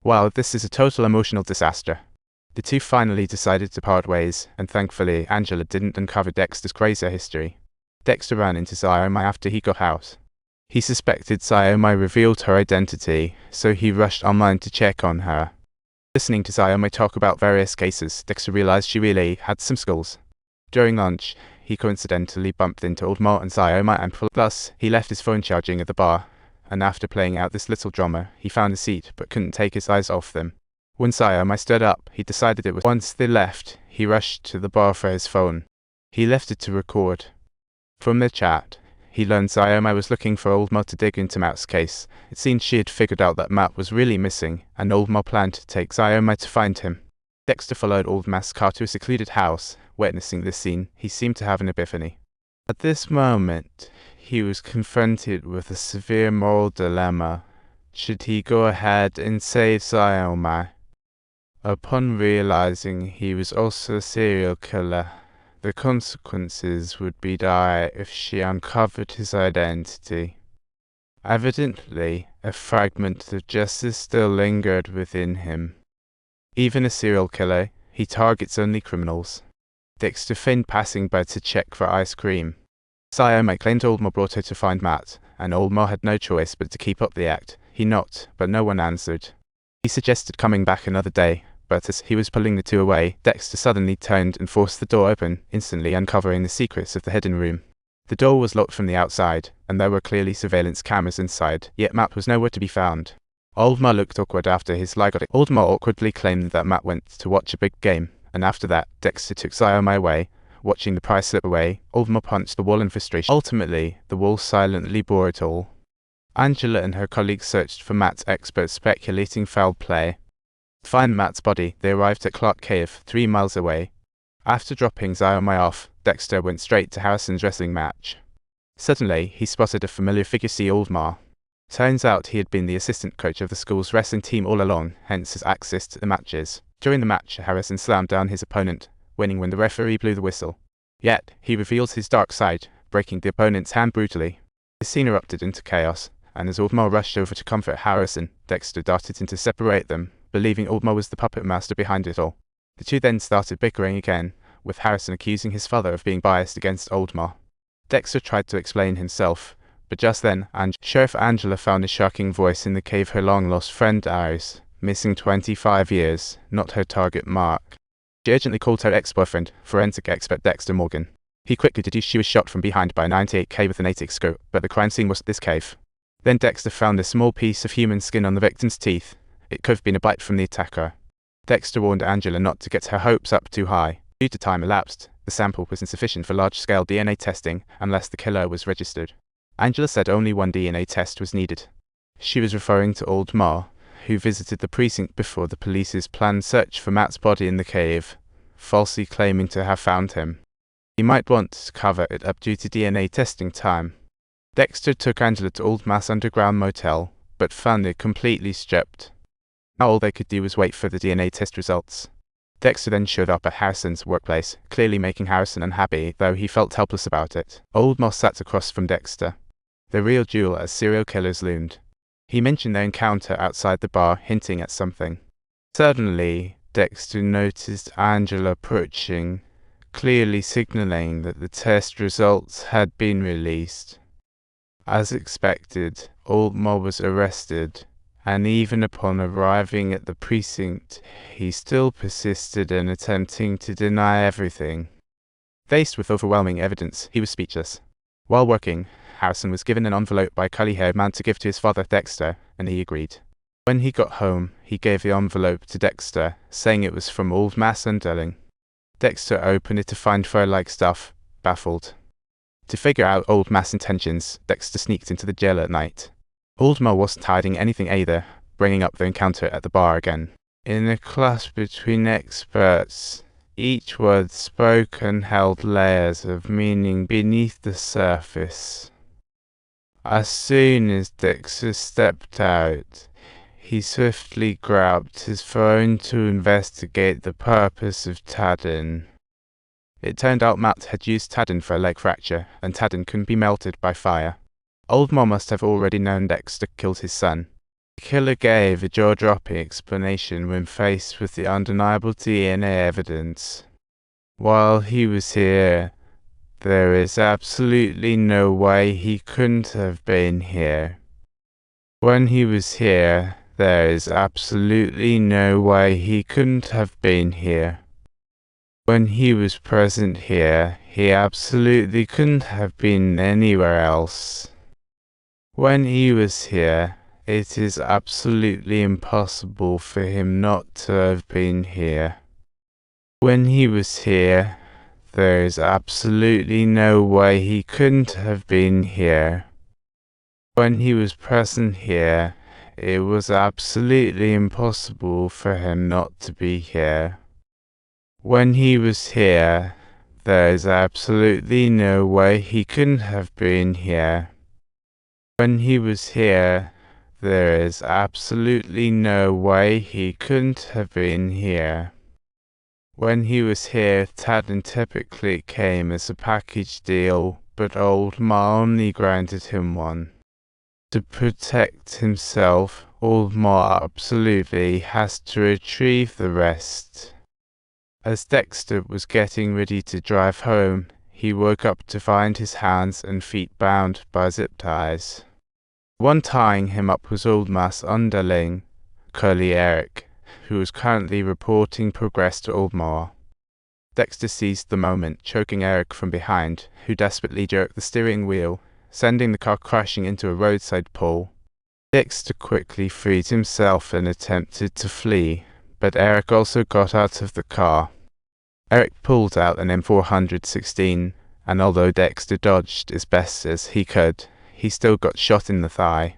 Wow, this is a total emotional disaster. The two finally decided to part ways, and thankfully, Angela didn't uncover Dexter's crazy history. Dexter ran into Xiaomai after he got out. He suspected Xiaomai revealed her identity, so he rushed online to check on her. Listening to Xiaomai talk about various cases, Dexter realized she really had some skills. During lunch, he coincidentally bumped into Old Ma and Xiaomai, and plus, he left his phone charging at the bar, and after playing out this little drama, he found a seat but couldn't take his eyes off them. When Xiaomai stood up, he decided it was. Once they left, he rushed to the bar for his phone. He left it to record. From their chat, he learned Xiaomai was looking for Old Ma to dig into Matt's case. It seemed she had figured out that Matt was really missing, and Old Ma planned to take Xiaomai to find him. Dexter followed Old Ma's car to a secluded house. Witnessing this scene, he seemed to have an epiphany. At this moment, he was confronted with a severe moral dilemma. Should he go ahead and save Xiaomai? Upon realizing he was also a serial killer, the consequences would be dire if she uncovered his identity. Evidently, a fragment of justice still lingered within him. Even a serial killer, he targets only criminals. Dexter feigned passing by to check for ice cream. Xiaomai claimed Old Ma brought her to find Matt, and Old Ma had no choice but to keep up the act. He knocked, but no one answered. He suggested coming back another day, but as he was pulling the two away, Dexter suddenly turned and forced the door open, instantly uncovering the secrets of the hidden room. The door was locked from the outside, and there were clearly surveillance cameras inside, yet Matt was nowhere to be found. Old Ma looked awkward after his lie got it. Old Ma awkwardly claimed that Matt went to watch a big game, and after that, Dexter took Xiaomai away. Watching the prize slip away, Old Ma punched the wall in frustration. Ultimately, the wall silently bore it all. Angela and her colleagues searched for Matt's experts, speculating foul play. To find Matt's body, they arrived at Clark Cave, 3 miles away. After dropping Xiaomai off, Dexter went straight to Harrison's wrestling match. Suddenly, he spotted a familiar figure: see Old Ma. Turns out he had been the assistant coach of the school's wrestling team all along, hence his access to the matches. During the match, Harrison slammed down his opponent, winning when the referee blew the whistle. Yet, he revealed his dark side, breaking the opponent's hand brutally. The scene erupted into chaos, and as Old Ma rushed over to comfort Harrison, Dexter darted in to separate them, believing Old Ma was the puppet master behind it all. The two then started bickering again, with Harrison accusing his father of being biased against Old Ma. Dexter tried to explain himself, but just then, Sheriff Angela found a shocking voice in the cave: her long-lost friend Iris, missing 25 years, not her target mark. She urgently called her ex-boyfriend, forensic expert Dexter Morgan. He quickly deduced she was shot from behind by a 98K with an 8x scope, but the crime scene was this cave. Then Dexter found a small piece of human skin on the victim's teeth. It could have been a bite from the attacker. Dexter warned Angela not to get her hopes up too high. Due to time elapsed, the sample was insufficient for large-scale DNA testing unless the killer was registered. Angela said only one DNA test was needed. She was referring to Old Ma, who visited the precinct before the police's planned search for Matt's body in the cave, falsely claiming to have found him. He might want to cover it up due to DNA testing time. Dexter took Angela to Old Ma's underground motel, but found it completely stripped. Now all they could do was wait for the DNA test results. Dexter then showed up at Harrison's workplace, clearly making Harrison unhappy, though he felt helpless about it. Old Ma sat across from Dexter. The real duel as serial killers loomed. He mentioned their encounter outside the bar, hinting at something. Suddenly, Dexter noticed Angela approaching, clearly signaling that the test results had been released. As expected, Old Ma was arrested, and even upon arriving at the precinct, he still persisted in attempting to deny everything. Faced with overwhelming evidence, he was speechless. While working, Harrison was given an envelope by a curly-haired man to give to his father, Dexter, and he agreed. When he got home, he gave the envelope to Dexter, saying it was from Old Ma's underling. Dexter opened it to find fur-like stuff, baffled. To figure out Old Ma's intentions, Dexter sneaked into the jail at night. Old Ma wasn't hiding anything either, bringing up the encounter at the bar again. In a clash between experts, each word spoken held layers of meaning beneath the surface. As soon as Dexter stepped out, he swiftly grabbed his phone to investigate the purpose of Tadin. It turned out Matt had used Tadin for a leg fracture, and Tadin couldn't be melted by fire. Old Ma must have already known Dexter killed his son. The killer gave a jaw-dropping explanation when faced with the undeniable DNA evidence. While he was here, there is absolutely no way he couldn't have been here. When he was here, there is absolutely no way he couldn't have been here. When he was present here, he absolutely couldn't have been anywhere else. When he was here, it is absolutely impossible for him not to have been here. When he was here, there is absolutely no way he couldn't have been here. When he was present here, it was absolutely impossible for him not to be here. When he was here, there is absolutely no way he couldn't have been here. When he was here, there is absolutely no way he couldn't have been here. When he was here, Tadden typically came as a package deal, but Old Ma only granted him one. To protect himself, Old Ma absolutely has to retrieve the rest. As Dexter was getting ready to drive home, he woke up to find his hands and feet bound by zip ties. One tying him up was Old Ma's underling, Curly Eric, who was currently reporting progress to Old Ma. Dexter seized the moment, choking Eric from behind, who desperately jerked the steering wheel, sending the car crashing into a roadside pole. Dexter quickly freed himself and attempted to flee, but Eric also got out of the car. Eric pulled out an M416, and although Dexter dodged as best as he could, he still got shot in the thigh.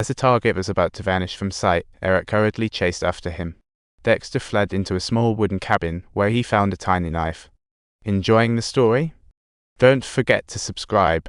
As the target was about to vanish from sight, Eric hurriedly chased after him. Dexter fled into a small wooden cabin where he found a tiny knife. Enjoying the story? Don't forget to subscribe.